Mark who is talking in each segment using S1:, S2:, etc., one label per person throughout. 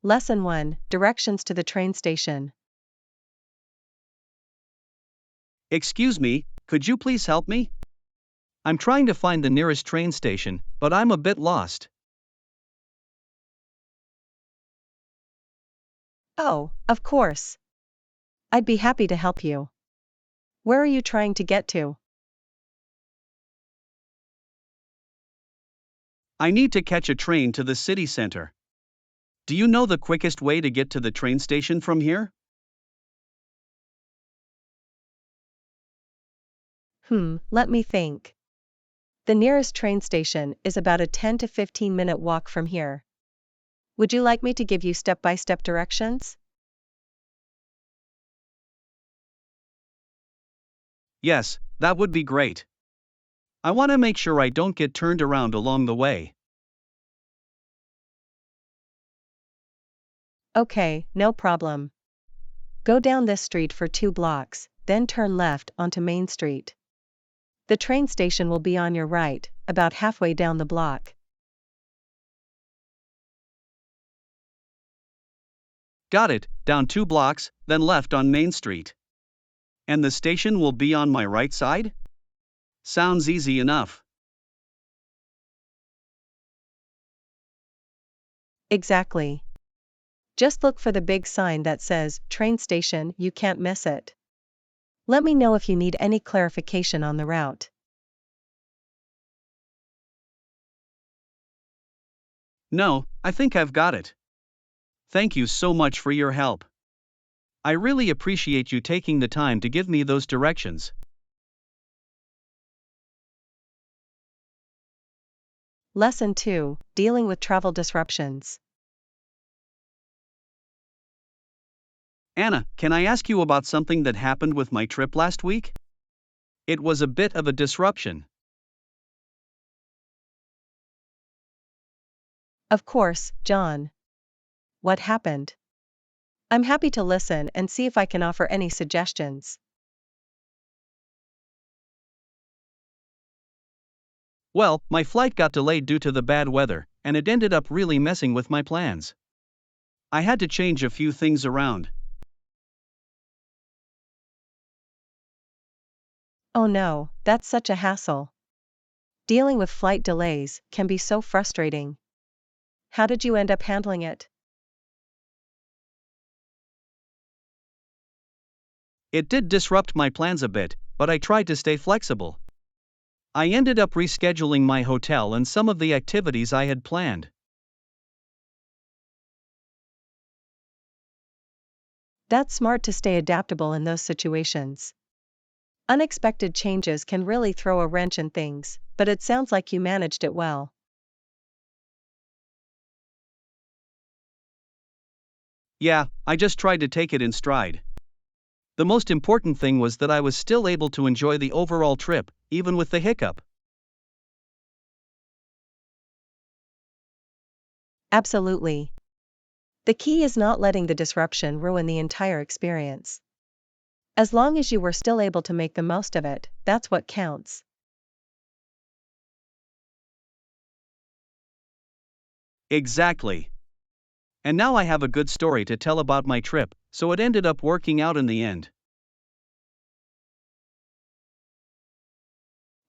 S1: Lesson 1, Directions to the train station.
S2: Excuse me, could you please help me? I'm trying to find the nearest train station, but I'm a bit lost.
S1: Oh, of course. I'd be happy to help you. Where are you trying to get to?
S2: I need to catch a train to the city center. Do you know the quickest way to get to the train station from here?
S1: Let me think. The nearest train station is about a 10 to 15-minute walk from here. Would you like me to give you step-by-step directions?
S2: Yes, that would be great. I want to make sure I don't get turned around along the way.
S1: Okay, no problem. Go down this street for 2 blocks, then turn left onto Main Street. The train station will be on your right, about halfway down the block.
S2: Got it, down 2 blocks, then left on Main Street. And the station will be on my right side? Sounds easy enough.
S1: Exactly. Just look for the big sign that says, train station, you can't miss it. Let me know if you need any clarification on the route.
S2: No, I think I've got it. Thank you so much for your help. I really appreciate you taking the time to give me those directions.
S1: Lesson 2, Dealing with Travel Disruptions.
S2: Anna, can I ask you about something that happened with my trip last week? It was a bit of a disruption.
S1: Of course, John. What happened? I'm happy to listen and see if I can offer any suggestions.
S2: Well, my flight got delayed due to the bad weather, and it ended up really messing with my plans. I had to change a few things around.
S1: Oh no, that's such a hassle. Dealing with flight delays can be so frustrating. How did you end up handling it?
S2: It did disrupt my plans a bit, but I tried to stay flexible. I ended up rescheduling my hotel and some of the activities I had planned.
S1: That's smart to stay adaptable in those situations. Unexpected changes can really throw a wrench in things, but it sounds like you managed it well.
S2: Yeah, I just tried to take it in stride. The most important thing was that I was still able to enjoy the overall trip, even with the hiccup.
S1: Absolutely. The key is not letting the disruption ruin the entire experience. As long as you were still able to make the most of it, that's what counts.
S2: Exactly. And now I have a good story to tell about my trip, so it ended up working out in the end.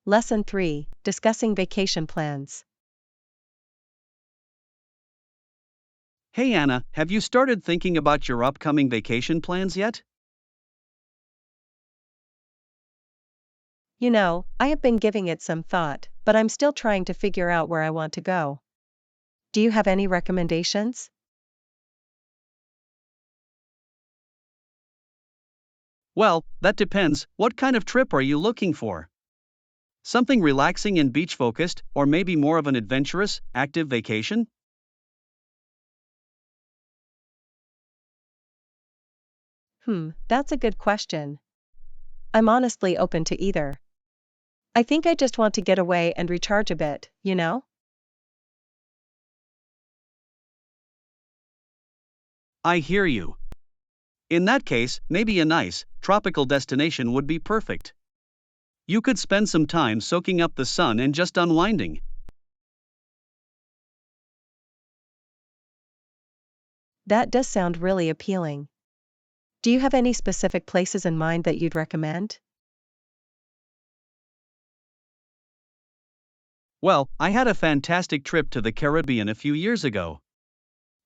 S1: Lesson 3, Discussing Vacation Plans.
S2: Hey Anna, have you started thinking about your upcoming vacation plans yet?
S1: I have been giving it some thought, but I'm still trying to figure out where I want to go. Do you have any recommendations?
S2: Well, that depends. What kind of trip are you looking for? Something relaxing and beach focused, or maybe more of an adventurous, active vacation?
S1: That's a good question. I'm honestly open to either. I think I just want to get away and recharge a bit.
S2: I hear you. In that case, maybe a nice, tropical destination would be perfect. You could spend some time soaking up the sun and just unwinding.
S1: That does sound really appealing. Do you have any specific places in mind that you'd recommend?
S2: Well, I had a fantastic trip to the Caribbean a few years ago.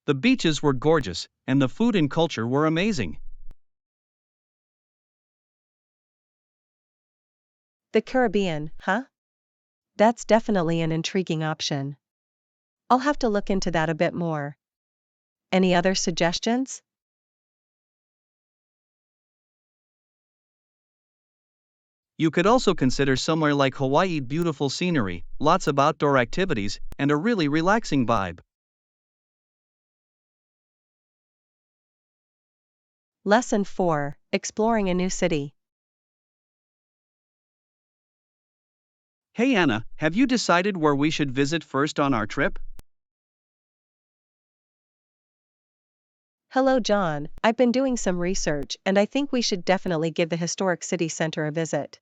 S2: The beaches were gorgeous, and the food and culture were amazing.
S1: The Caribbean, huh? That's definitely an intriguing option. I'll have to look into that a bit more. Any other suggestions?
S2: You could also consider somewhere like Hawaii, beautiful scenery, lots of outdoor activities, and a really relaxing vibe.
S1: Lesson 4: Exploring a new city.
S2: Hey Anna, have you decided where we should visit first on our trip?
S1: Hello, John. I've been doing some research and I think we should definitely give the historic city center a visit.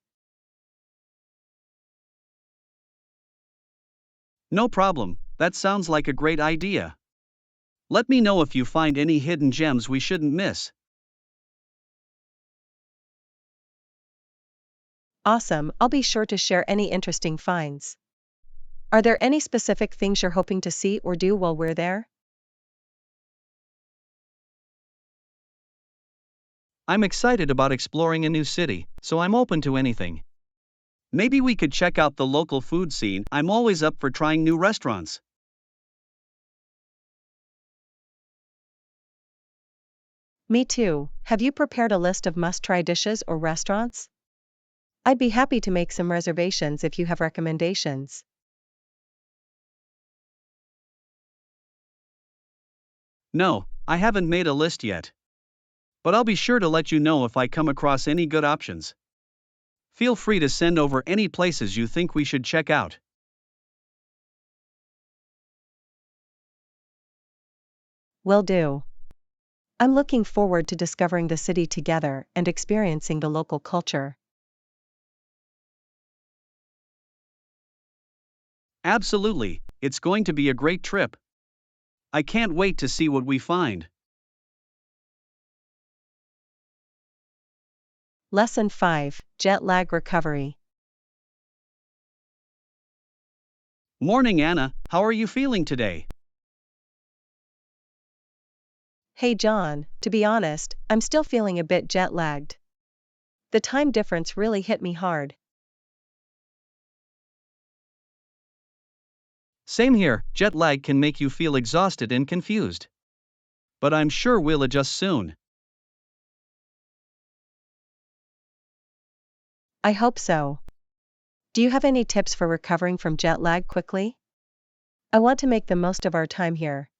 S2: No problem, that sounds like a great idea. Let me know if you find any hidden gems we shouldn't miss.
S1: Awesome, I'll be sure to share any interesting finds. Are there any specific things you're hoping to see or do while we're there?
S2: I'm excited about exploring a new city, so I'm open to anything. Maybe we could check out the local food scene. I'm always up for trying new restaurants.
S1: Me too. Have you prepared a list of must-try dishes or restaurants? I'd be happy to make some reservations if you have recommendations.
S2: No, I haven't made a list yet. But I'll be sure to let you know if I come across any good options. Feel free to send over any places you think we should check out.
S1: Will do. I'm looking forward to discovering the city together and experiencing the local culture.
S2: Absolutely, it's going to be a great trip. I can't wait to see what we find.
S1: Lesson 5: Jet lag recovery.
S2: Morning, Anna, how are you feeling today?
S1: Hey John, to be honest, I'm still feeling a bit jet lagged. The time difference really hit me hard.
S2: Same here, jet lag can make you feel exhausted and confused. But I'm sure we'll adjust soon.
S1: I hope so. Do you have any tips for recovering from jet lag quickly? I want to make the most of our time here.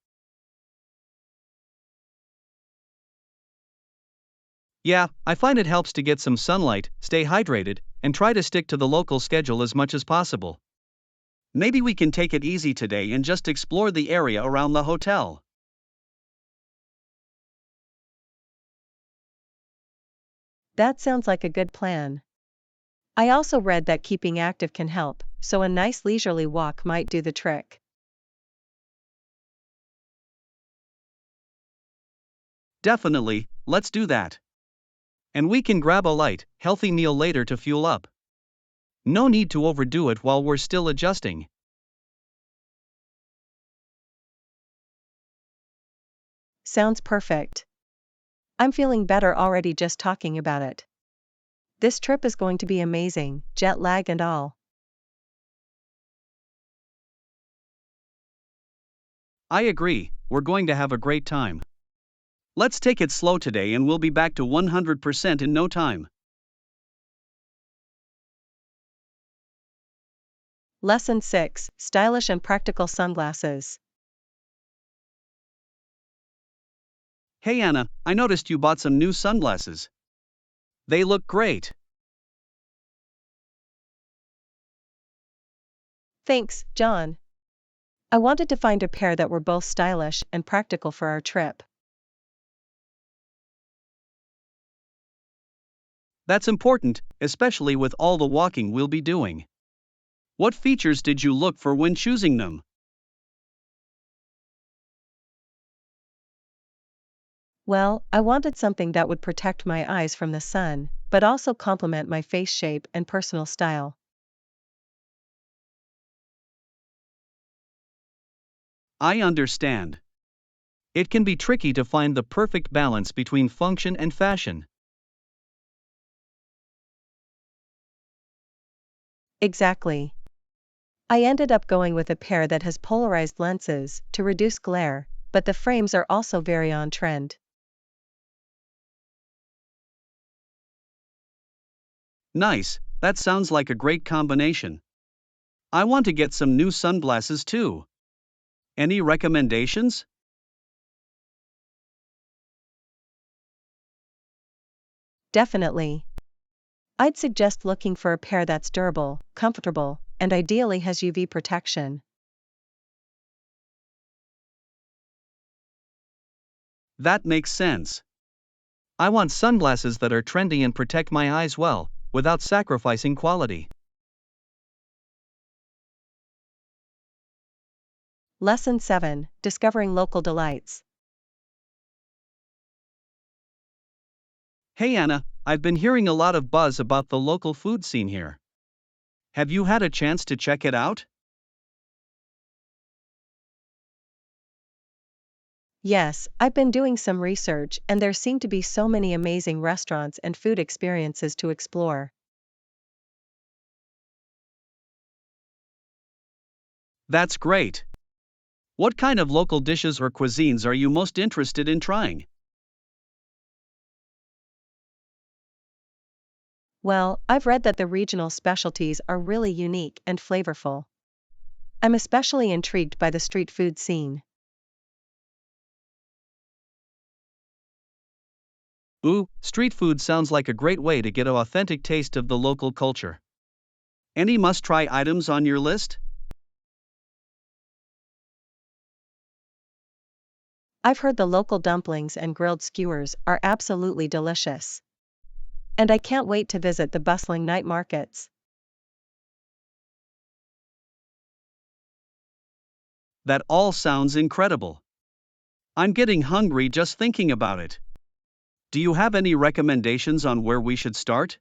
S2: Yeah, I find it helps to get some sunlight, stay hydrated, and try to stick to the local schedule as much as possible. Maybe we can take it easy today and just explore the area around the hotel.
S1: That sounds like a good plan. I also read that keeping active can help, so a nice leisurely walk might do the trick.
S2: Definitely, let's do that. And we can grab a light, healthy meal later to fuel up. No need to overdo it while we're still adjusting.
S1: Sounds perfect. I'm feeling better already just talking about it. This trip is going to be amazing, jet lag and all.
S2: I agree, we're going to have a great time. Let's take it slow today and we'll be back to 100% in no time.
S1: Lesson 6: Stylish and practical sunglasses.
S2: Hey Anna, I noticed you bought some new sunglasses. They look great.
S1: Thanks, John. I wanted to find a pair that were both stylish and practical for our trip.
S2: That's important, especially with all the walking we'll be doing. What features did you look for when choosing them?
S1: Well, I wanted something that would protect my eyes from the sun, but also complement my face shape and personal style.
S2: I understand. It can be tricky to find the perfect balance between function and fashion.
S1: Exactly. I ended up going with a pair that has polarized lenses to reduce glare, but the frames are also very on trend.
S2: Nice, that sounds like a great combination. I want to get some new sunglasses too. Any recommendations?
S1: Definitely. I'd suggest looking for a pair that's durable, comfortable, and ideally has UV protection.
S2: That makes sense. I want sunglasses that are trendy and protect my eyes well, without sacrificing quality.
S1: Lesson 7: Discovering Local Delights.
S2: Hey Anna, I've been hearing a lot of buzz about the local food scene here. Have you had a chance to check it out?
S1: Yes, I've been doing some research and there seem to be so many amazing restaurants and food experiences to explore.
S2: That's great. What kind of local dishes or cuisines are you most interested in trying?
S1: Well, I've read that the regional specialties are really unique and flavorful. I'm especially intrigued by the street food scene.
S2: Ooh, street food sounds like a great way to get an authentic taste of the local culture. Any must try items on your list?
S1: I've heard the local dumplings and grilled skewers are absolutely delicious. And I can't wait to visit the bustling night markets.
S2: That all sounds incredible. I'm getting hungry just thinking about it. Do you have any recommendations on where we should start?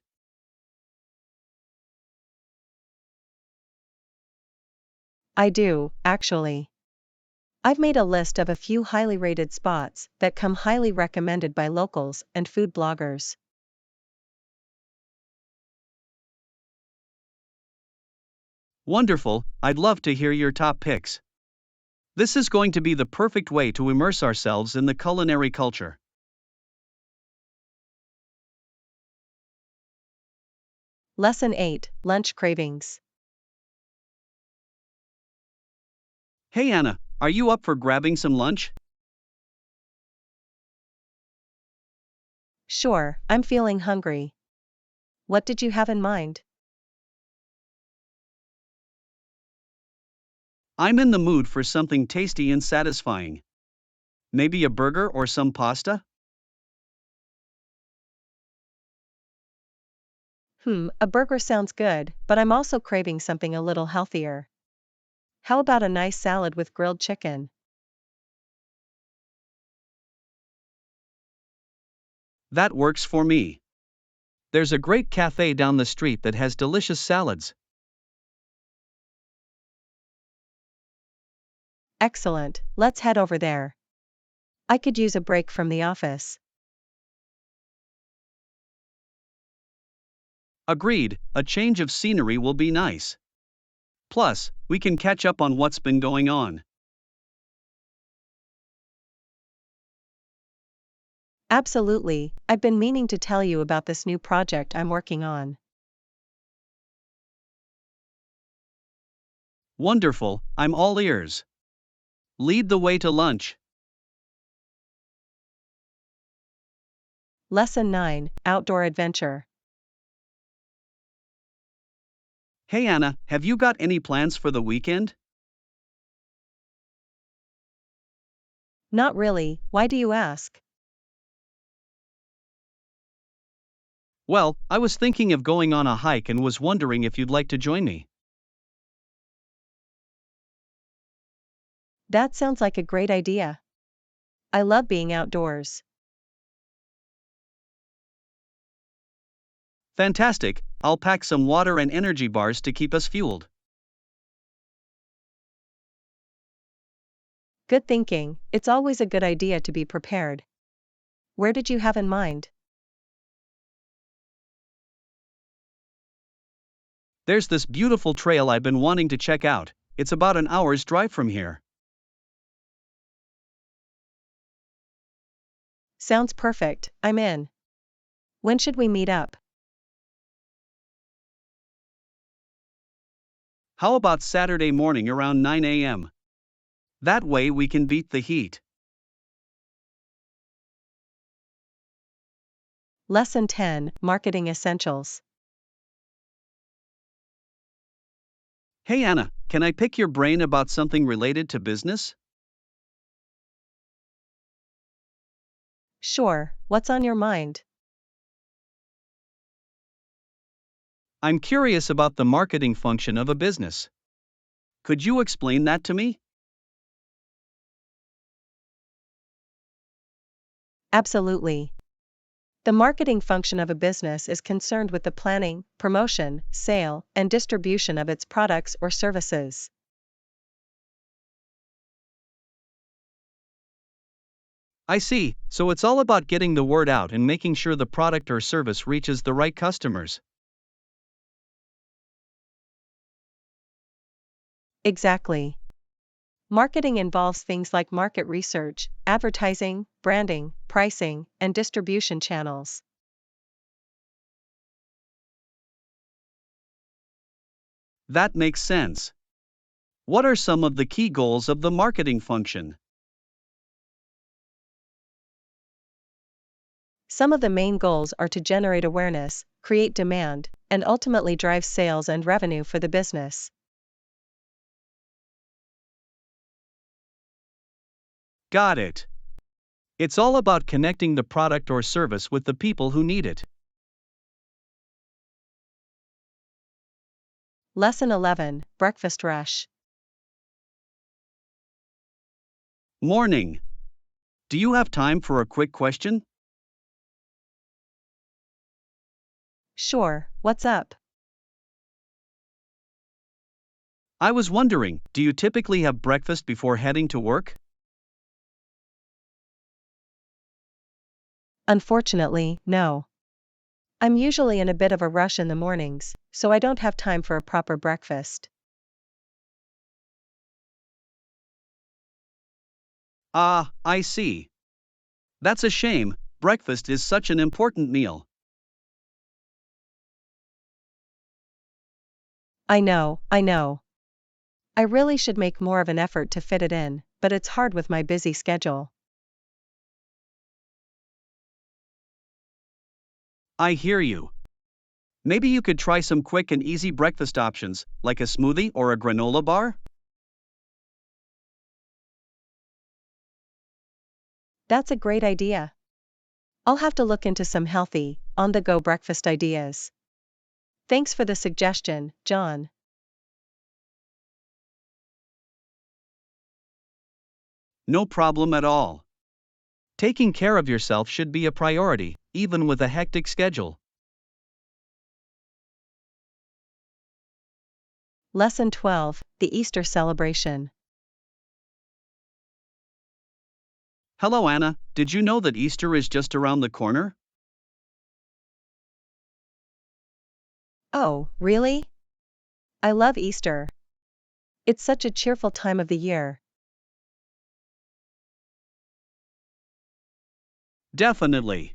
S1: I do, actually. I've made a list of a few highly rated spots that come highly recommended by locals and food bloggers.
S2: Wonderful, I'd love to hear your top picks. This is going to be the perfect way to immerse ourselves in the culinary culture.
S1: Lesson 8: Lunch Cravings.
S2: Hey Anna, are you up for grabbing some lunch?
S1: Sure, I'm feeling hungry. What did you have in mind?
S2: I'm in the mood for something tasty and satisfying. Maybe a burger or some pasta?
S1: A burger sounds good, but I'm also craving something a little healthier. How about a nice salad with grilled chicken?
S2: That works for me. There's a great cafe down the street that has delicious salads.
S1: Excellent, let's head over there. I could use a break from the office.
S2: Agreed, a change of scenery will be nice. Plus, we can catch up on what's been going on.
S1: Absolutely, I've been meaning to tell you about this new project I'm working on.
S2: Wonderful, I'm all ears. Lead the way to lunch.
S1: Lesson 9: Outdoor Adventure.
S2: Hey Anna, have you got any plans for the weekend?
S1: Not really, why do you ask?
S2: Well, I was thinking of going on a hike and was wondering if you'd like to join me.
S1: That sounds like a great idea. I love being outdoors.
S2: Fantastic, I'll pack some water and energy bars to keep us fueled.
S1: Good thinking, it's always a good idea to be prepared. Where did you have in mind?
S2: There's this beautiful trail I've been wanting to check out. It's about an hour's drive from here.
S1: Sounds perfect, I'm in. When should we meet up?
S2: How about Saturday morning around 9 a.m.? That way we can beat the heat.
S1: Lesson 10, Marketing Essentials.
S2: Hey Anna, can I pick your brain about something related to business?
S1: Sure, what's on your mind?
S2: I'm curious about the marketing function of a business. Could you explain that to me?
S1: Absolutely. The marketing function of a business is concerned with the planning, promotion, sale, and distribution of its products or services.
S2: I see, so it's all about getting the word out and making sure the product or service reaches the right customers.
S1: Exactly. Marketing involves things like market research, advertising, branding, pricing, and distribution channels.
S2: That makes sense. What are some of the key goals of the marketing function?
S1: Some of the main goals are to generate awareness, create demand, and ultimately drive sales and revenue for the business.
S2: Got it. It's all about connecting the product or service with the people who need it.
S1: Lesson 11, Breakfast Rush.
S2: Morning. Do you have time for a quick question?
S1: Sure, what's up?
S2: I was wondering, do you typically have breakfast before heading to work?
S1: Unfortunately, no. I'm usually in a bit of a rush in the mornings, so I don't have time for a proper breakfast.
S2: Ah, I see. That's a shame, breakfast is such an important meal.
S1: I know. I really should make more of an effort to fit it in, but it's hard with my busy schedule.
S2: I hear you. Maybe you could try some quick and easy breakfast options, like a smoothie or a granola bar?
S1: That's a great idea. I'll have to look into some healthy, on-the-go breakfast ideas. Thanks for the suggestion, John.
S2: No problem at all. Taking care of yourself should be a priority, even with a hectic schedule.
S1: Lesson 12, The Easter Celebration.
S2: Hello Anna, did you know that Easter is just around the corner?
S1: Oh, really? I love Easter. It's such a cheerful time of the year.
S2: Definitely.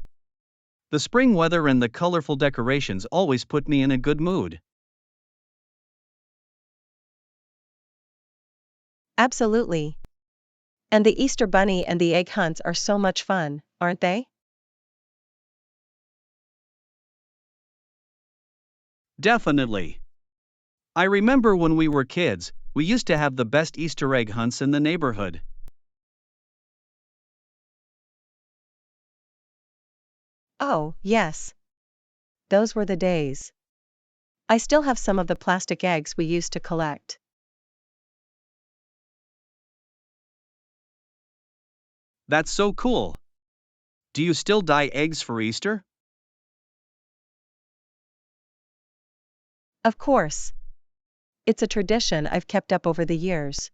S2: The spring weather and the colorful decorations always put me in a good mood.
S1: Absolutely. And the Easter bunny and the egg hunts are so much fun, aren't they?
S2: Definitely. I remember when we were kids, we used to have the best Easter egg hunts in the neighborhood.
S1: Oh, yes. Those were the days. I still have some of the plastic eggs we used to collect.
S2: That's so cool. Do you still dye eggs for Easter?
S1: Of course. It's a tradition I've kept up over the years.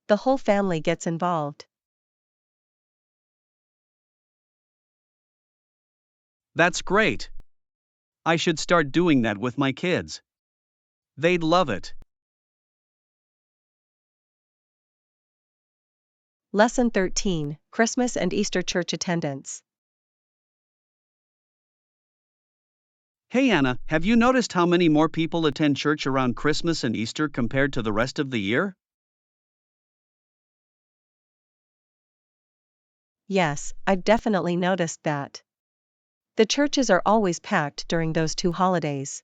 S1: The whole family gets involved.
S2: That's great. I should start doing that with my kids. They'd love it.
S1: Lesson 13, Christmas and Easter Church Attendance.
S2: Hey Anna, have you noticed how many more people attend church around Christmas and Easter compared to the rest of the year?
S1: Yes, I've definitely noticed that. The churches are always packed during those two holidays.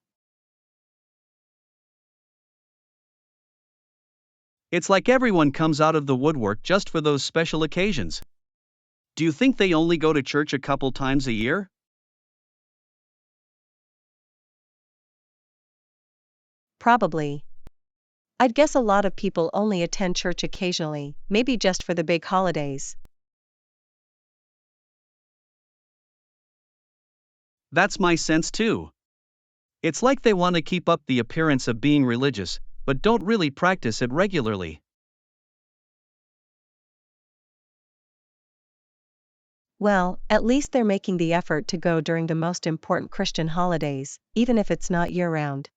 S2: It's like everyone comes out of the woodwork just for those special occasions. Do you think they only go to church a couple times a year?
S1: Probably. I'd guess a lot of people only attend church occasionally, maybe just for the big holidays.
S2: That's my sense too. It's like they want to keep up the appearance of being religious, but don't really practice it regularly.
S1: Well, at least they're making the effort to go during the most important Christian holidays, even if it's not year-round.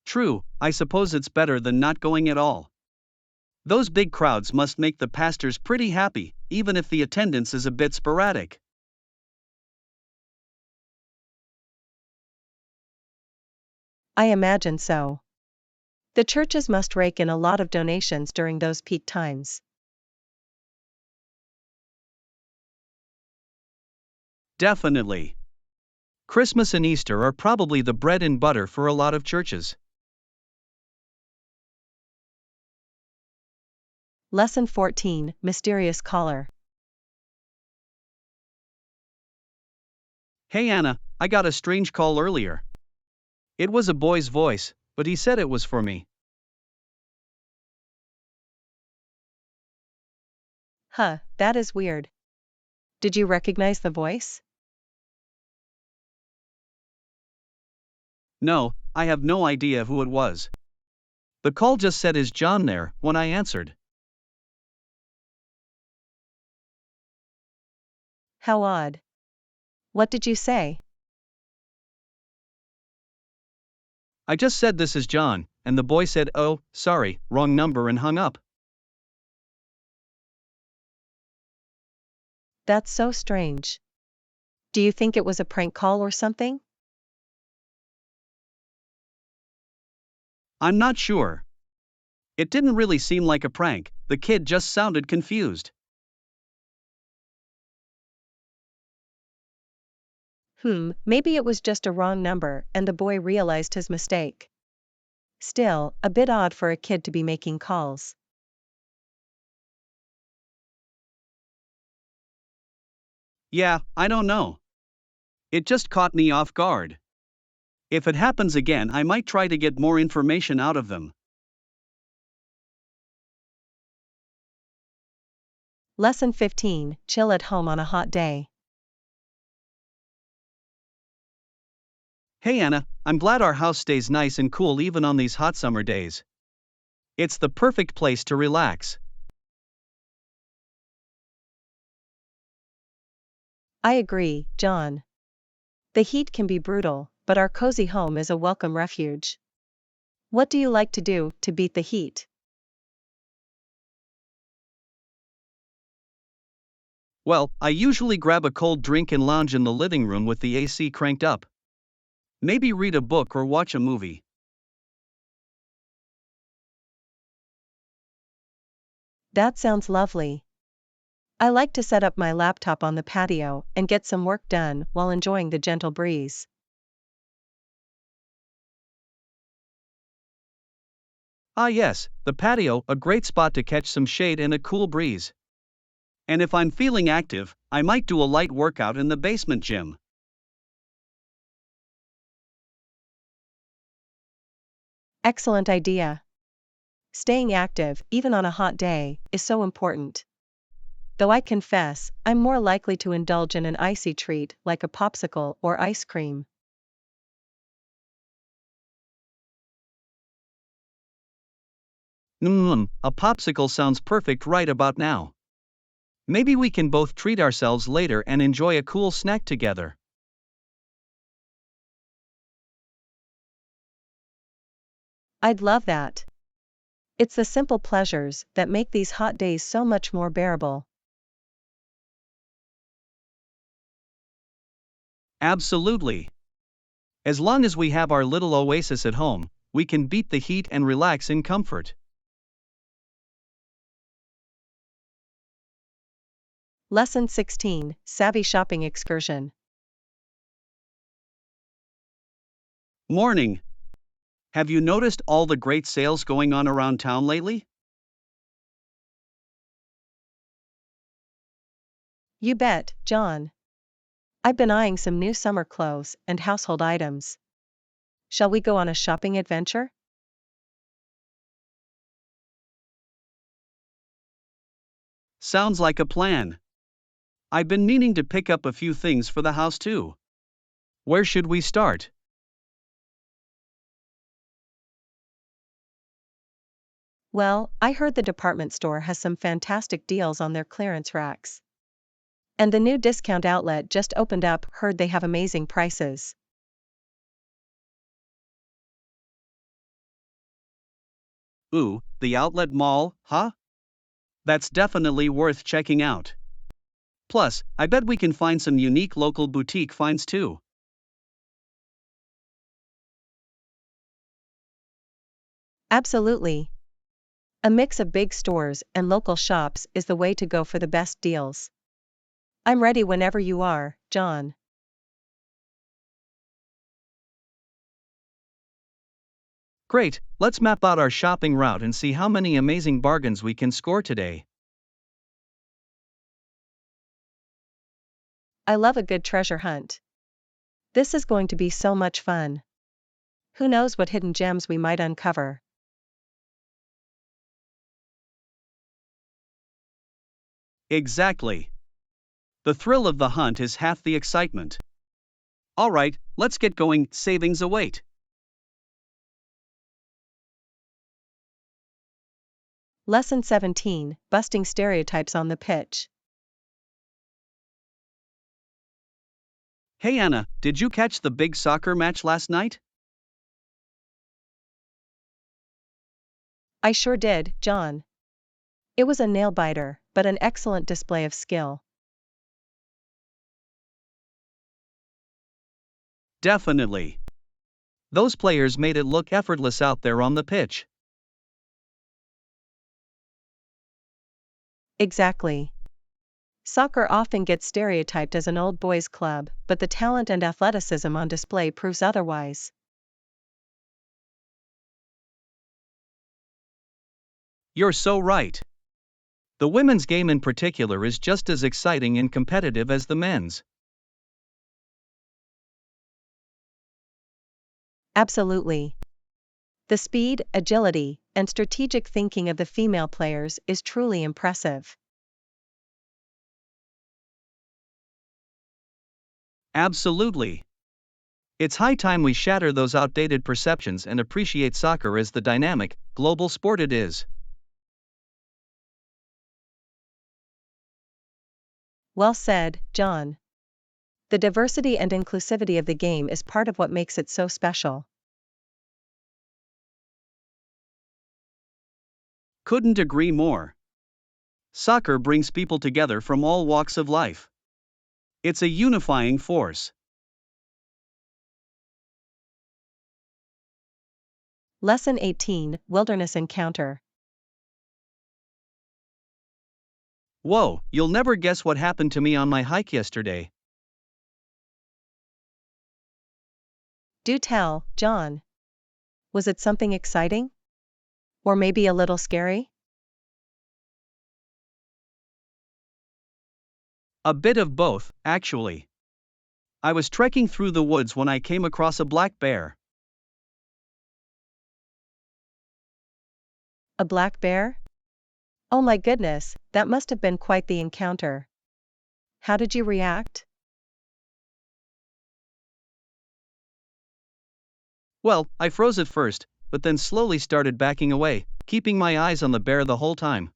S2: True, I suppose it's better than not going at all. Those big crowds must make the pastors pretty happy, even if the attendance is a bit sporadic.
S1: I imagine so. The churches must rake in a lot of donations during those peak times.
S2: Definitely. Christmas and Easter are probably the bread and butter for a lot of churches.
S1: Lesson 14, Mysterious Caller.
S2: Hey Anna, I got a strange call earlier. It was a boy's voice, but he said it was for me.
S1: Huh, that is weird. Did you recognize the voice?
S2: No, I have no idea who it was. The call just said "Is John there" when I answered.
S1: How odd. What did you say?
S2: I just said "This is John," and the boy said "Oh, sorry, wrong number" and hung up.
S1: That's so strange. Do you think it was a prank call or something?
S2: I'm not sure. It didn't really seem like a prank, the kid just sounded confused.
S1: Maybe it was just a wrong number and the boy realized his mistake. Still, a bit odd for a kid to be making calls.
S2: Yeah, I don't know. It just caught me off guard. If it happens again, I might try to get more information out of them.
S1: Lesson 15, Chill at home on a hot day.
S2: Hey Anna, I'm glad our house stays nice and cool even on these hot summer days. It's the perfect place to relax.
S1: I agree, John. The heat can be brutal, but our cozy home is a welcome refuge. What do you like to do to beat the heat?
S2: Well, I usually grab a cold drink and lounge in the living room with the AC cranked up. Maybe read a book or watch a movie.
S1: That sounds lovely. I like to set up my laptop on the patio and get some work done while enjoying the gentle breeze.
S2: Ah yes, the patio, a great spot to catch some shade and a cool breeze. And if I'm feeling active, I might do a light workout in the basement gym.
S1: Excellent idea. Staying active, even on a hot day, is so important. though I confess, I'm more likely to indulge in an icy treat like a popsicle or ice cream.
S2: A popsicle sounds perfect right about now. Maybe we can both treat ourselves later and enjoy a cool snack together.
S1: I'd love that. It's the simple pleasures that make these hot days so much more bearable.
S2: Absolutely. As long as we have our little oasis at home, we can beat the heat and relax in comfort.
S1: Lesson 16, Savvy Shopping Excursion.
S2: Morning. Have you noticed all the great sales going on around town lately?
S1: You bet, John. I've been eyeing some new summer clothes and household items. Shall we go on a shopping adventure?
S2: Sounds like a plan. I've been meaning to pick up a few things for the house too. Where should we start?
S1: Well, I heard the department store has some fantastic deals on their clearance racks. And the new discount outlet just opened up, heard they have amazing prices.
S2: Ooh, the outlet mall, huh? That's definitely worth checking out. Plus, I bet we can find some unique local boutique finds too.
S1: Absolutely. A mix of big stores and local shops is the way to go for the best deals. I'm ready whenever you are, John.
S2: Great, let's map out our shopping route and see how many amazing bargains we can score today.
S1: I love a good treasure hunt. This is going to be so much fun. Who knows what hidden gems we might uncover?
S2: Exactly. The thrill of the hunt is half the excitement. Alright, let's get going, savings await.
S1: Lesson 17, Busting Stereotypes on the Pitch.
S2: Hey Anna, did you catch the big soccer match last night?
S1: I sure did, John. It was a nail-biter, but an excellent display of skill.
S2: Definitely. Those players made it look effortless out there on the pitch.
S1: Exactly. Soccer often gets stereotyped as an old boys' club, but the talent and athleticism on display proves otherwise.
S2: You're so right. The women's game in particular is just as exciting and competitive as the men's.
S1: Absolutely. The speed, agility, and strategic thinking of the female players is truly impressive.
S2: Absolutely. It's high time we shatter those outdated perceptions and appreciate soccer as the dynamic, global sport it is.
S1: Well said, John. The diversity and inclusivity of the game is part of what makes it so special.
S2: Couldn't agree more. Soccer brings people together from all walks of life. It's a unifying force.
S1: Lesson 18, Wilderness Encounter.
S2: Whoa, you'll never guess what happened to me on my hike yesterday.
S1: Do tell, John. Was it something exciting? Or maybe a little scary?
S2: A bit of both, actually. I was trekking through the woods when I came across a black bear.
S1: A black bear? Oh my goodness, That must have been quite the encounter. How did you react?
S2: Well, I froze at first, but then slowly started backing away, keeping my eyes on the bear the whole time.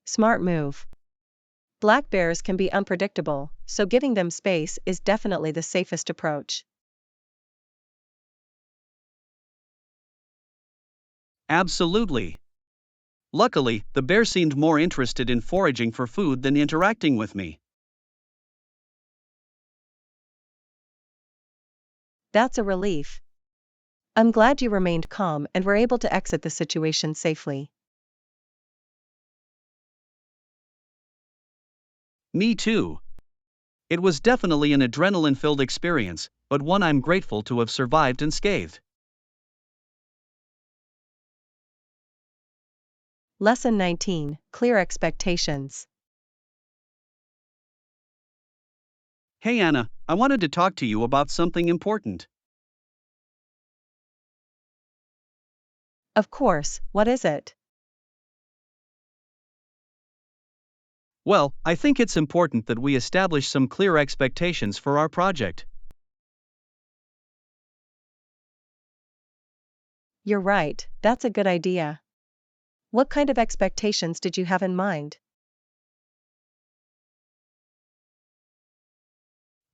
S1: Smart move. Black bears can be unpredictable, so giving them space is definitely the safest approach.
S2: Absolutely. Luckily, the bear seemed more interested in foraging for food than interacting with me.
S1: That's a relief. I'm glad you remained calm and were able to exit the situation safely.
S2: Me too. It was definitely an adrenaline filled experience, but one I'm grateful to have survived unscathed.
S1: Lesson 19: Clear expectations.
S2: Hey Anna, I wanted to talk to you about something important.
S1: Of course, what is it?
S2: Well, I think it's important that we establish some clear expectations for our project.
S1: You're right, that's a good idea. What kind of expectations did you have in mind?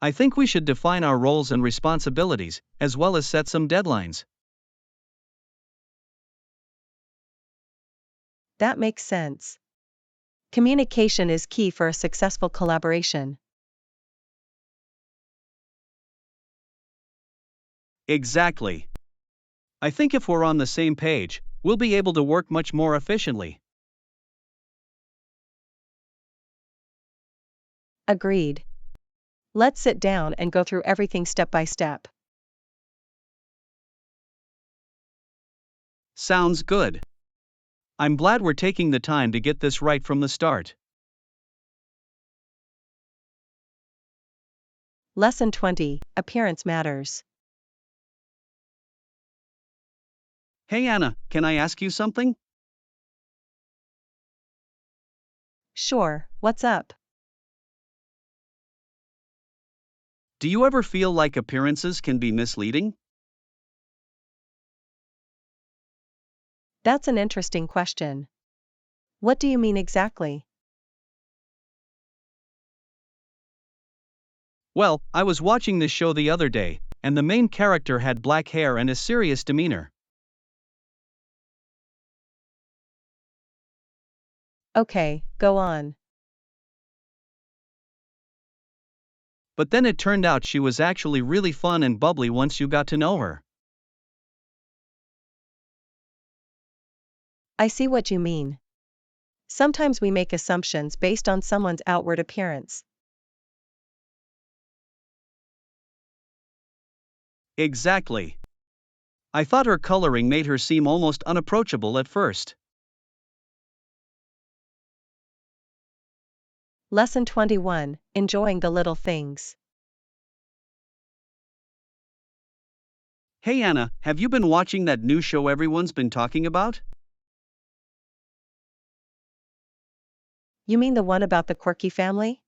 S2: I think we should define our roles and responsibilities, as well as set some deadlines.
S1: That makes sense. Communication is key for a successful collaboration.
S2: Exactly. I think if we're on the same page, we'll be able to work much more efficiently.
S1: Agreed. Let's sit down and go through everything step by step.
S2: Sounds good. I'm glad we're taking the time to get this right from the start.
S1: Lesson 20: Appearance matters.
S2: Hey Anna, can I ask you something?
S1: Sure, what's up?
S2: Do you ever feel like appearances can be misleading?
S1: That's an interesting question. What do you mean exactly?
S2: Well, I was watching this show the other day, and the main character had black hair and a serious demeanor.
S1: Okay, go on.
S2: But then it turned out she was actually really fun and bubbly once you got to know her.
S1: I see what you mean. Sometimes we make assumptions based on someone's outward appearance.
S2: Exactly. I thought her coloring made her seem almost unapproachable at first.
S1: Lesson 21: Enjoying the little things.
S2: Hey Anna, have you been watching that new show everyone's been talking about?
S1: You mean the one about the quirky family?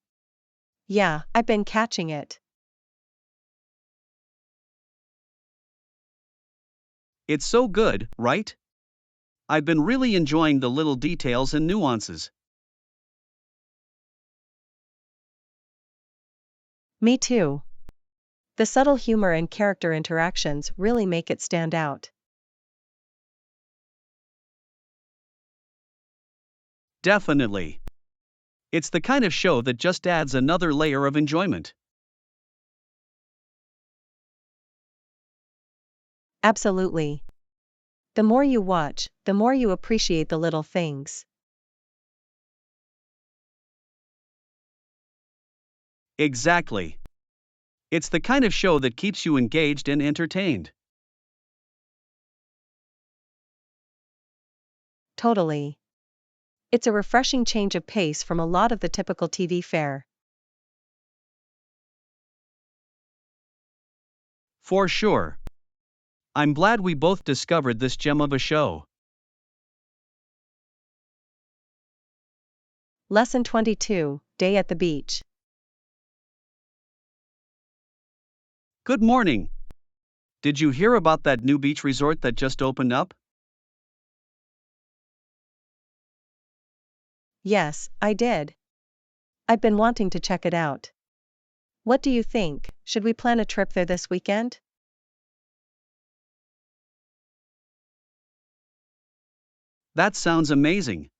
S1: Yeah, I've been catching it.
S2: It's so good, right? I've been really enjoying the little details and nuances.
S1: Me too. The subtle humor and character interactions really make it stand out.
S2: Definitely. It's the kind of show that just adds another layer of enjoyment.
S1: Absolutely. The more you watch, the more you appreciate the little things.
S2: Exactly. It's the kind of show that keeps you engaged and entertained.
S1: Totally. It's a refreshing change of pace from a lot of the typical TV fare.
S2: For sure. I'm glad we both discovered this gem of a show.
S1: Lesson 22, Day at the Beach.
S2: Good morning. Did you hear about that new beach resort that just opened up?
S1: Yes, I did. I've been wanting to check it out. What do you think? Should we plan a trip there this weekend?
S2: That sounds amazing.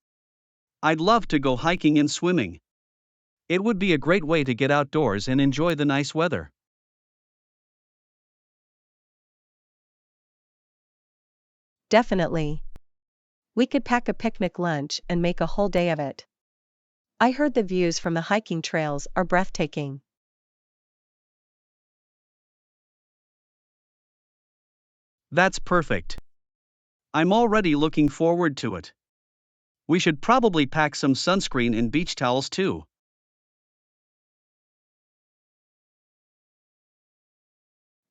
S2: I'd love to go hiking and swimming. It would be a great way to get outdoors and enjoy the nice weather.
S1: Definitely. We could pack a picnic lunch and make a whole day of it. I heard the views from the hiking trails are breathtaking.
S2: That's perfect. I'm already looking forward to it. We should probably pack some sunscreen and beach towels too.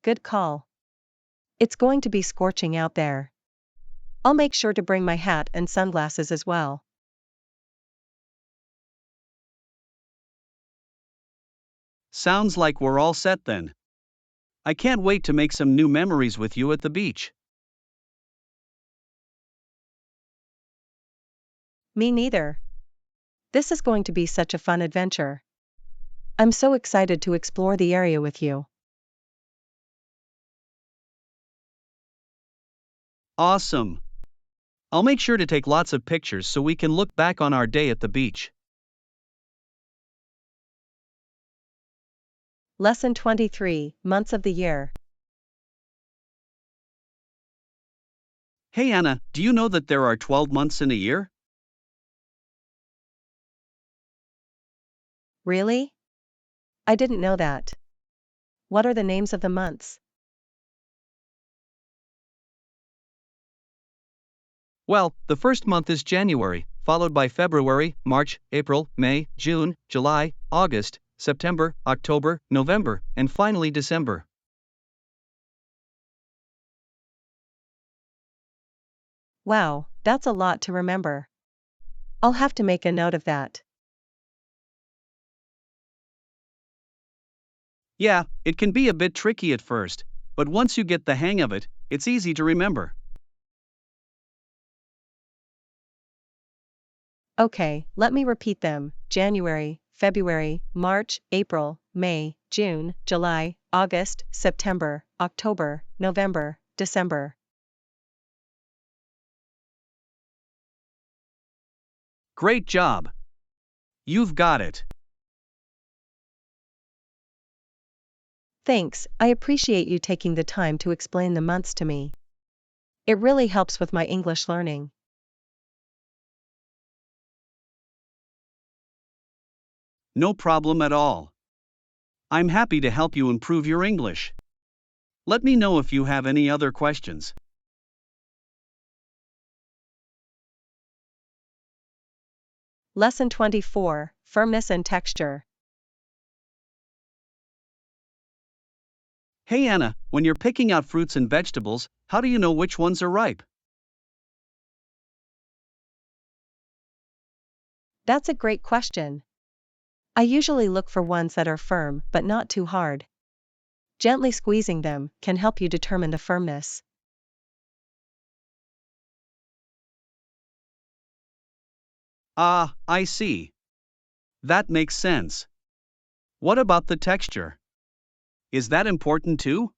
S1: Good call. It's going to be scorching out there. I'll make sure to bring my hat and sunglasses as well.
S2: Sounds like we're all set then. I can't wait to make some new memories with you at the beach.
S1: Me neither. This is going to be such a fun adventure. I'm so excited to explore the area with you.
S2: Awesome. I'll make sure to take lots of pictures so we can look back on our day at the beach.
S1: Lesson 23, Months of the Year.
S2: Hey Anna, do you know that there are 12 months in a year?
S1: Really? I didn't know that. What are the names of the months?
S2: Well, the first month is January, followed by February, March, April, May, June, July, August, September, October, November, and finally December.
S1: Wow, that's a lot to remember. I'll have to make a note of that.
S2: Yeah, it can be a bit tricky at first, but once you get the hang of it, it's easy to remember.
S1: Okay, let me repeat them. January, February, March, April, May, June, July, August, September, October, November, December.
S2: Great job! You've got it.
S1: Thanks, I appreciate you taking the time to explain the months to me. It really helps with my English learning.
S2: No problem at all. I'm happy to help you improve your English. Let me know if you have any other questions.
S1: Lesson 24, Firmness and Texture.
S2: Hey Anna, when you're picking out fruits and vegetables, how do you know which ones are ripe?
S1: That's a great question. I usually look for ones that are firm but not too hard. Gently squeezing them can help you determine the firmness.
S2: Ah, I see. That makes sense. What about the texture? Is that important too?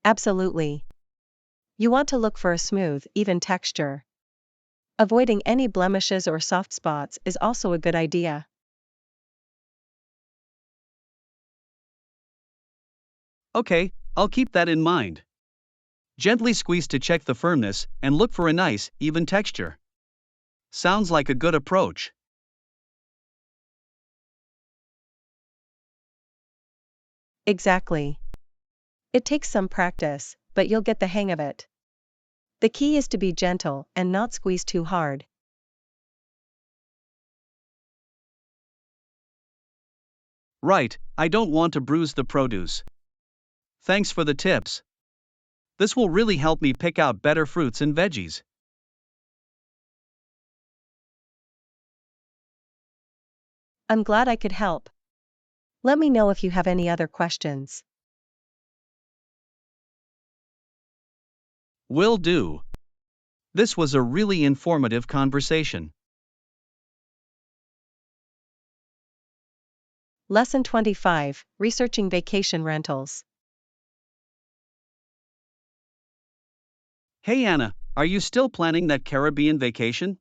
S1: Absolutely. You want to look for a smooth, even texture. Avoiding any blemishes or soft spots is also a good idea.
S2: Okay, I'll keep that in mind. Gently squeeze to check the firmness and look for a nice, even texture. Sounds like a good approach.
S1: Exactly. It takes some practice, but you'll get the hang of it. The key is to be gentle and not squeeze too hard.
S2: Right, I don't want to bruise the produce. Thanks for the tips. This will really help me pick out better fruits and veggies.
S1: I'm glad I could help. Let me know if you have any other questions.
S2: Will do. This was a really informative conversation.
S1: Lesson 25, Researching Vacation Rentals.
S2: Hey Anna, are you still planning that Caribbean vacation?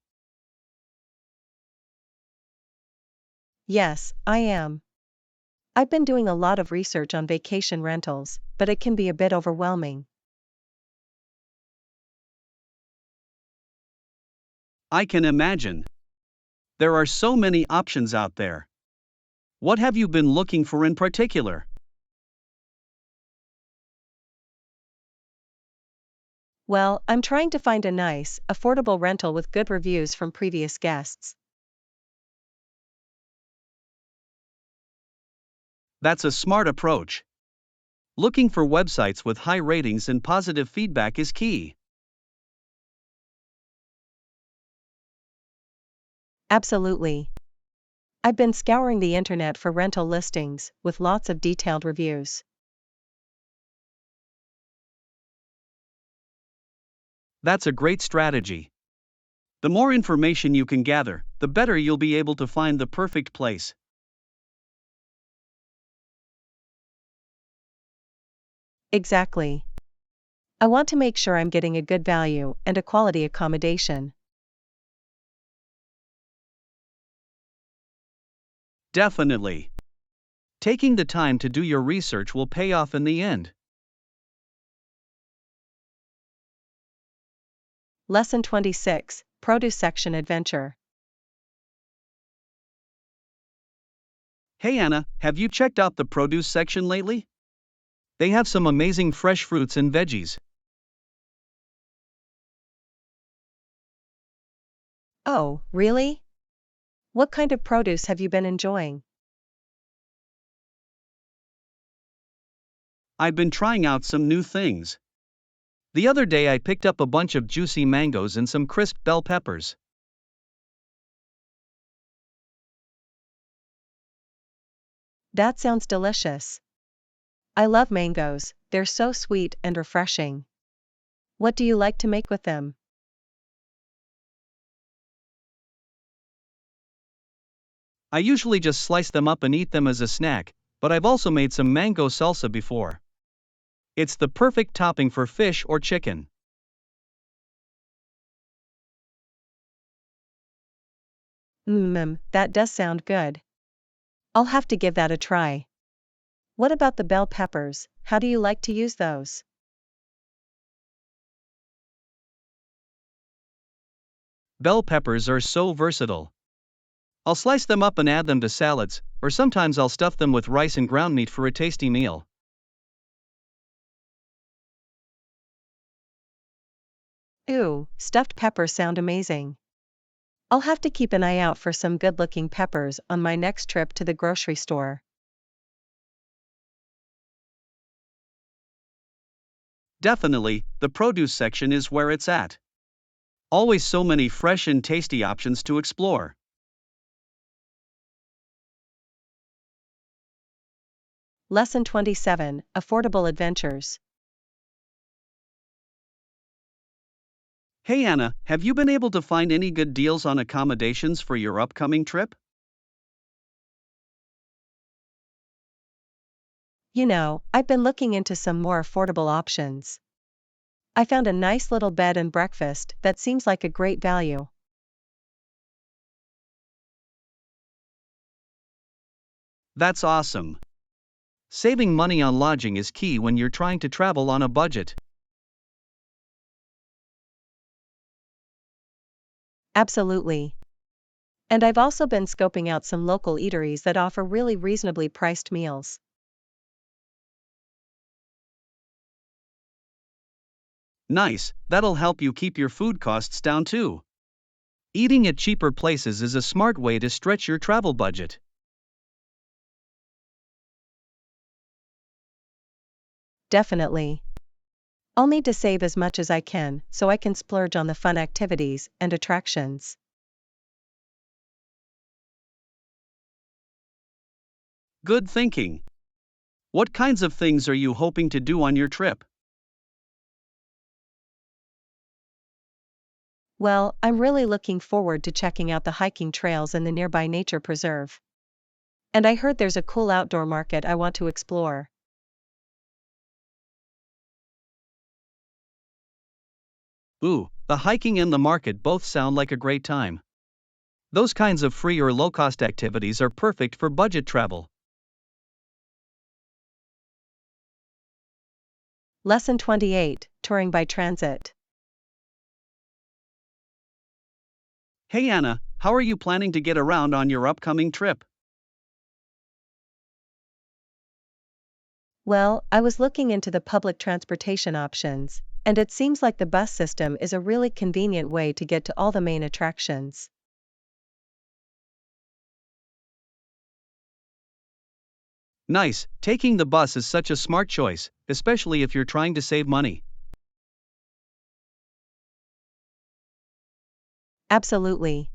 S1: Yes, I am. I've been doing a lot of research on vacation rentals, but it can be a bit overwhelming.
S2: I can imagine. There are so many options out there. What have you been looking for in particular?
S1: Well, I'm trying to find a nice, affordable rental with good reviews from previous guests.
S2: That's a smart approach. Looking for websites with high ratings and positive feedback is key.
S1: Absolutely. I've been scouring the internet for rental listings, with lots of detailed reviews.
S2: That's a great strategy. The more information you can gather, the better you'll be able to find the perfect place.
S1: Exactly. I want to make sure I'm getting a good value and a quality accommodation.
S2: Definitely. Taking the time to do your research will pay off in the end.
S1: Lesson 26, Produce Section Adventure.
S2: Hey Anna, have you checked out the produce section lately? They have some amazing fresh fruits and veggies.
S1: Oh, really? What kind of produce have you been enjoying?
S2: I've been trying out some new things. The other day I picked up a bunch of juicy mangoes and some crisp bell peppers.
S1: That sounds delicious. I love mangoes, they're so sweet and refreshing. What do you like to make with them?
S2: I usually just slice them up and eat them as a snack, but I've also made some mango salsa before. It's the perfect topping for fish or chicken.
S1: That does sound good. I'll have to give that a try. What about the bell peppers? How do you like to use those?
S2: Bell peppers are so versatile. I'll slice them up and add them to salads, or sometimes I'll stuff them with rice and ground meat for a tasty meal.
S1: Ooh, stuffed peppers sound amazing. I'll have to keep an eye out for some good-looking peppers on my next trip to the grocery store.
S2: Definitely, the produce section is where it's at. Always so many fresh and tasty options to explore.
S1: Lesson 27, Affordable Adventures.
S2: Hey Anna, have you been able to find any good deals on accommodations for your upcoming trip?
S1: I've been looking into some more affordable options. I found a nice little bed and breakfast that seems like a great value.
S2: That's awesome. Saving money on lodging is key when you're trying to travel on a budget.
S1: Absolutely. And I've also been scoping out some local eateries that offer really reasonably priced meals.
S2: Nice, that'll help you keep your food costs down too. Eating at cheaper places is a smart way to stretch your travel budget.
S1: Definitely. I'll need to save as much as I can so I can splurge on the fun activities and attractions.
S2: Good thinking. What kinds of things are you hoping to do on your trip?
S1: Well, I'm really looking forward to checking out the hiking trails in the nearby nature preserve. And I heard there's a cool outdoor market I want to explore.
S2: Ooh, the hiking and the market both sound like a great time. Those kinds of free or low cost activities are perfect for budget travel.
S1: Lesson 28, Touring by Transit.
S2: Hey Anna, how are you planning to get around on your upcoming trip?
S1: Well, I was looking into the public transportation options, and it seems like the bus system is a really convenient way to get to all the main attractions.
S2: Nice, taking the bus is such a smart choice, especially if you're trying to save money.
S1: Absolutely.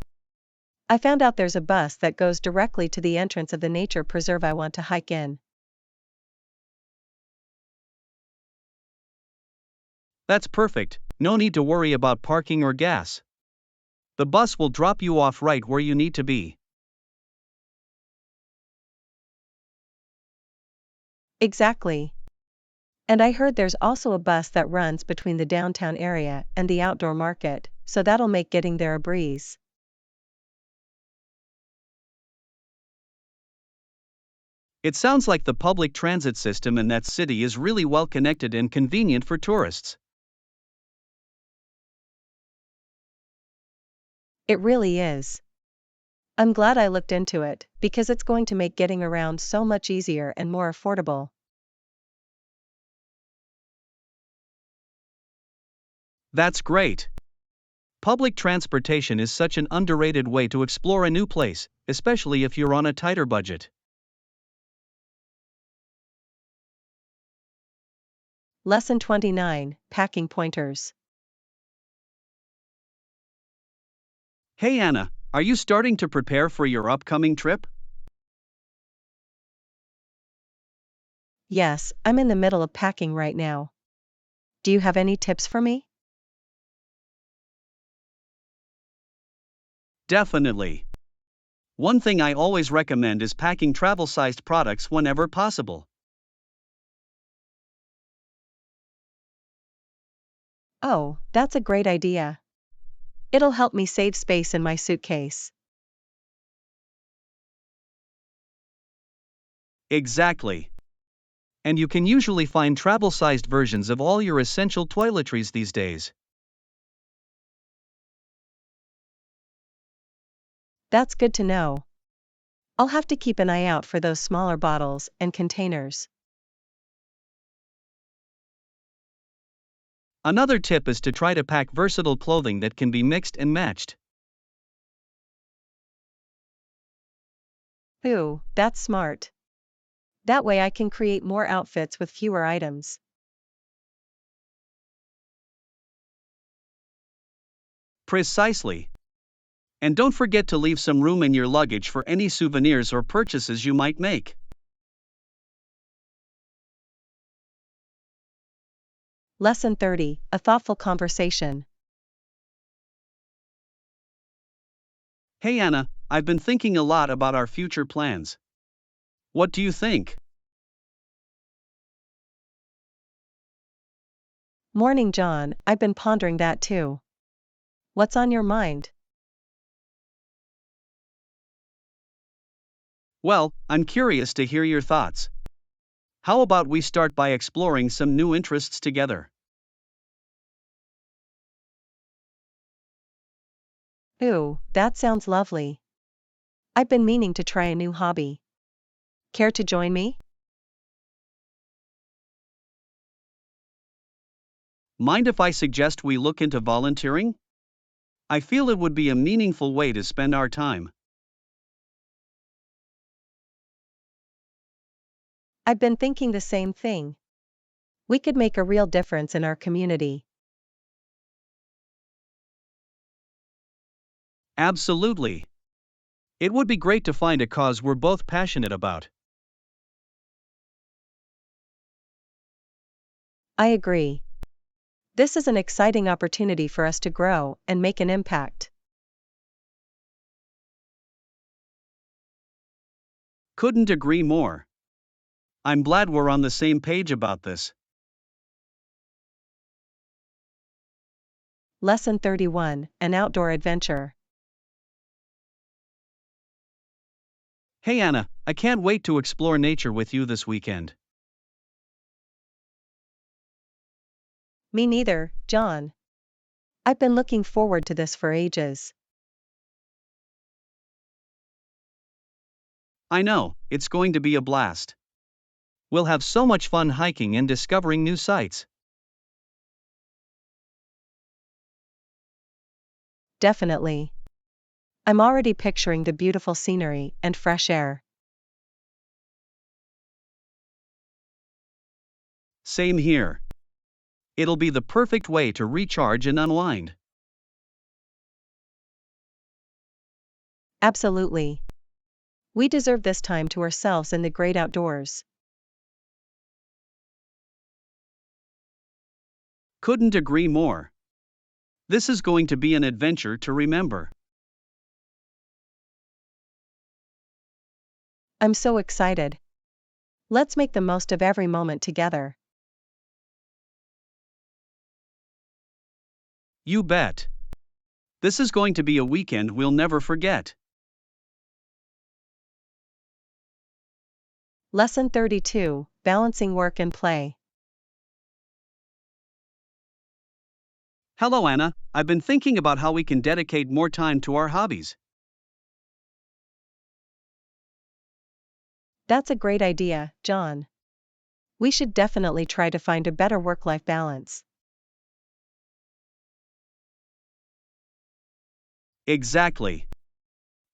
S1: I found out there's a bus that goes directly to the entrance of the nature preserve I want to hike in.
S2: That's perfect, no need to worry about parking or gas. The bus will drop you off right where you need to be.
S1: Exactly. And I heard there's also a bus that runs between the downtown area and the outdoor market, so that'll make getting there a breeze.
S2: It sounds like the public transit system in that city is really well connected and convenient for tourists.
S1: It really is. I'm glad I looked into it, because it's going to make getting around so much easier and more affordable.
S2: That's great. Public transportation is such an underrated way to explore a new place, especially if you're on a tighter budget.
S1: Lesson 29, Packing Pointers.
S2: Hey Anna, are you starting to prepare for your upcoming trip?
S1: Yes, I'm in the middle of packing right now. Do you have any tips for me?
S2: Definitely. One thing I always recommend is packing travel sized products whenever possible.
S1: Oh, that's a great idea. It'll help me save space in my suitcase.
S2: Exactly. And you can usually find travel sized versions of all your essential toiletries these days.
S1: That's good to know. I'll have to keep an eye out for those smaller bottles and containers.
S2: Another tip is to try to pack versatile clothing that can be mixed and matched.
S1: Ooh, that's smart. That way I can create more outfits with fewer items.
S2: Precisely. And don't forget to leave some room in your luggage for any souvenirs or purchases you might make.
S1: Lesson 30, A Thoughtful Conversation.
S2: Hey Anna, I've been thinking a lot about our future plans. What do you think?
S1: Morning, John, I've been pondering that too. What's on your mind?
S2: Well, I'm curious to hear your thoughts. How about we start by exploring some new interests together?
S1: Ooh, that sounds lovely. I've been meaning to try a new hobby. Care to join me?
S2: Mind if I suggest we look into volunteering? I feel it would be a meaningful way to spend our time.
S1: I've been thinking the same thing. We could make a real difference in our community.
S2: Absolutely. It would be great to find a cause we're both passionate about.
S1: I agree. This is an exciting opportunity for us to grow and make an impact.
S2: Couldn't agree more. I'm glad we're on the same page about this.
S1: Lesson 31, An Outdoor Adventure.
S2: Hey Anna, I can't wait to explore nature with you this weekend.
S1: Me neither, John. I've been looking forward to this for ages.
S2: I know, it's going to be a blast. We'll have so much fun hiking and discovering new sights.
S1: Definitely. I'm already picturing the beautiful scenery and fresh air.
S2: Same here. It'll be the perfect way to recharge and unwind.
S1: Absolutely. We deserve this time to ourselves in the great outdoors.
S2: Couldn't agree more. This is going to be an adventure to remember.
S1: I'm so excited. Let's make the most of every moment together.
S2: You bet. This is going to be a weekend we'll never forget.
S1: Lesson 32, Balancing Work and Play.
S2: Hello Anna, I've been thinking about how we can dedicate more time to our hobbies.
S1: That's a great idea, John. We should definitely try to find a better work-life balance.
S2: Exactly.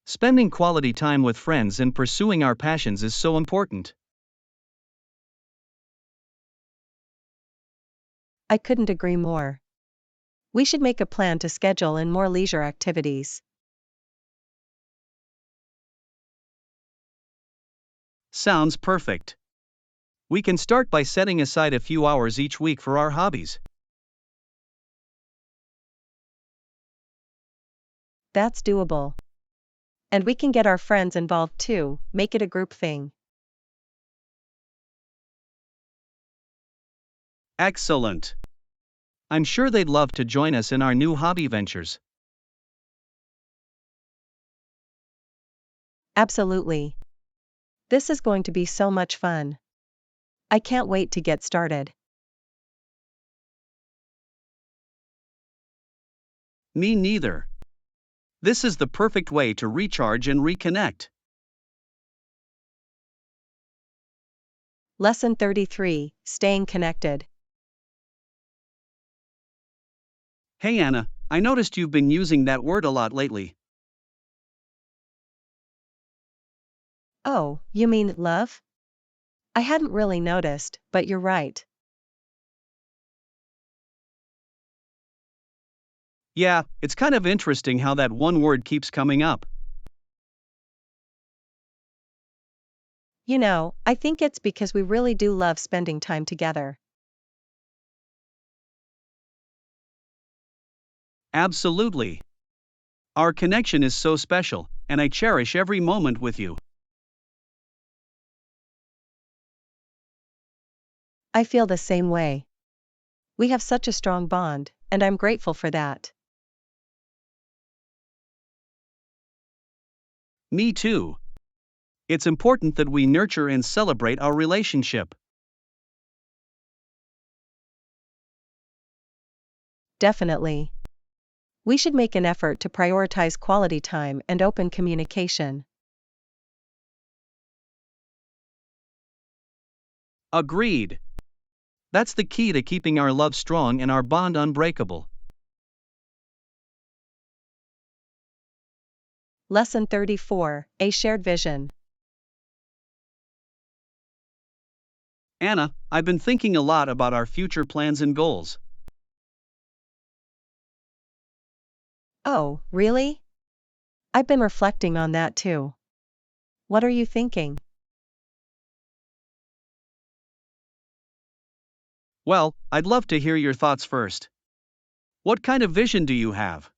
S2: Spending quality time with friends and pursuing our passions is so important.
S1: I couldn't agree more. We should make a plan to schedule in more leisure activities.
S2: Sounds perfect. We can start by setting aside a few hours each week for our hobbies.
S1: That's doable. And we can get our friends involved too, make it a group thing.
S2: Excellent. I'm sure they'd love to join us in our new hobby ventures.
S1: Absolutely. This is going to be so much fun. I can't wait to get started.
S2: Me neither. This is the perfect way to recharge and reconnect.
S1: Lesson 33, Staying Connected.
S2: Hey Anna, I noticed you've been using that word a lot lately.
S1: Oh, you mean love? I hadn't really noticed, but you're right.
S2: Yeah, it's kind of interesting how that one word keeps coming up.
S1: You know, I think it's because we really do love spending time together.
S2: Absolutely. Our connection is so special, and I cherish every moment with you.
S1: I feel the same way. We have such a strong bond, and I'm grateful for that.
S2: Me too. It's important that we nurture and celebrate our relationship.
S1: Definitely. We should make an effort to prioritize quality time and open communication.
S2: Agreed. That's the key to keeping our love strong and our bond unbreakable.
S1: Lesson 34, A Shared Vision.
S2: Anna, I've been thinking a lot about our future plans and goals.
S1: Oh, really? I've been reflecting on that too. What are you thinking?
S2: Well, I'd love to hear your thoughts first. What kind of vision do you have?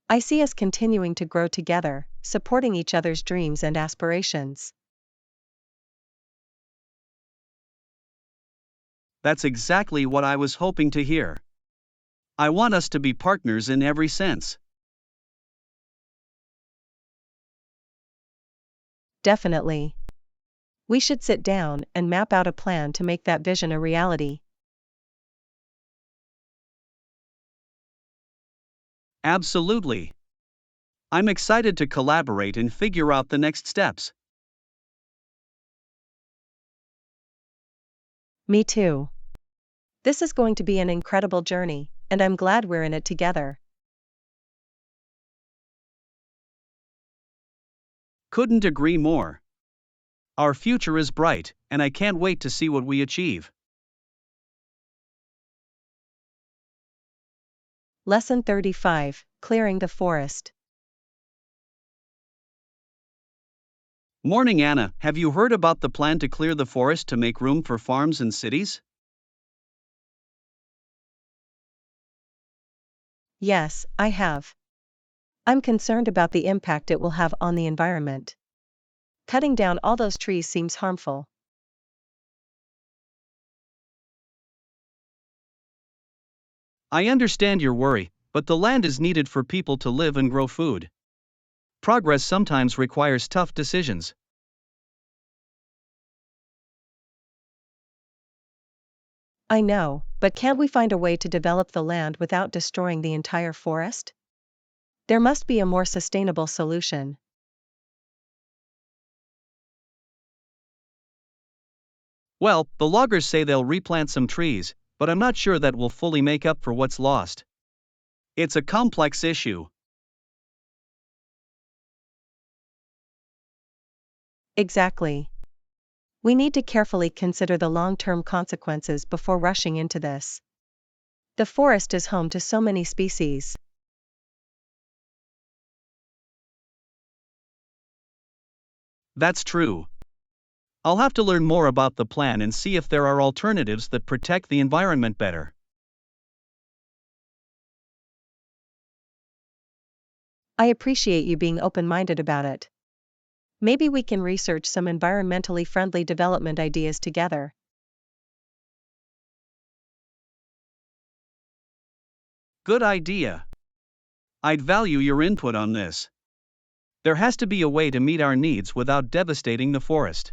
S1: I see us continuing to grow together, supporting each other's dreams and aspirations.
S2: That's exactly what I was hoping to hear. I want us to be partners in every sense.
S1: Definitely. We should sit down and map out a plan to make that vision a reality.
S2: Absolutely. I'm excited to collaborate and figure out the next steps.
S1: Me too. This is going to be an incredible journey, and I'm glad we're in it together.
S2: Couldn't agree more. Our future is bright, and I can't wait to see what we achieve.
S1: Lesson 35, Clearing the Forest.
S2: Morning, Anna. Have you heard about the plan to clear the forest to make room for farms and cities?
S1: Yes, I have. I'm concerned about the impact it will have on the environment. Cutting down all those trees seems harmful.
S2: I understand your worry, but the land is needed for people to live and grow food. Progress sometimes requires tough decisions.
S1: I know, but can't we find a way to develop the land without destroying the entire forest? There must be a more sustainable solution.
S2: Well, the loggers say they'll replant some trees, but I'm not sure that will fully make up for what's lost. It's a complex issue.
S1: Exactly. We need to carefully consider the long-term consequences before rushing into this. The forest is home to so many species.
S2: That's true. I'll have to learn more about the plan and see if there are alternatives that protect the environment better.
S1: I appreciate you being open-minded about it. Maybe we can research some environmentally friendly development ideas together.
S2: Good idea. I'd value your input on this. There has to be a way to meet our needs without devastating the forest.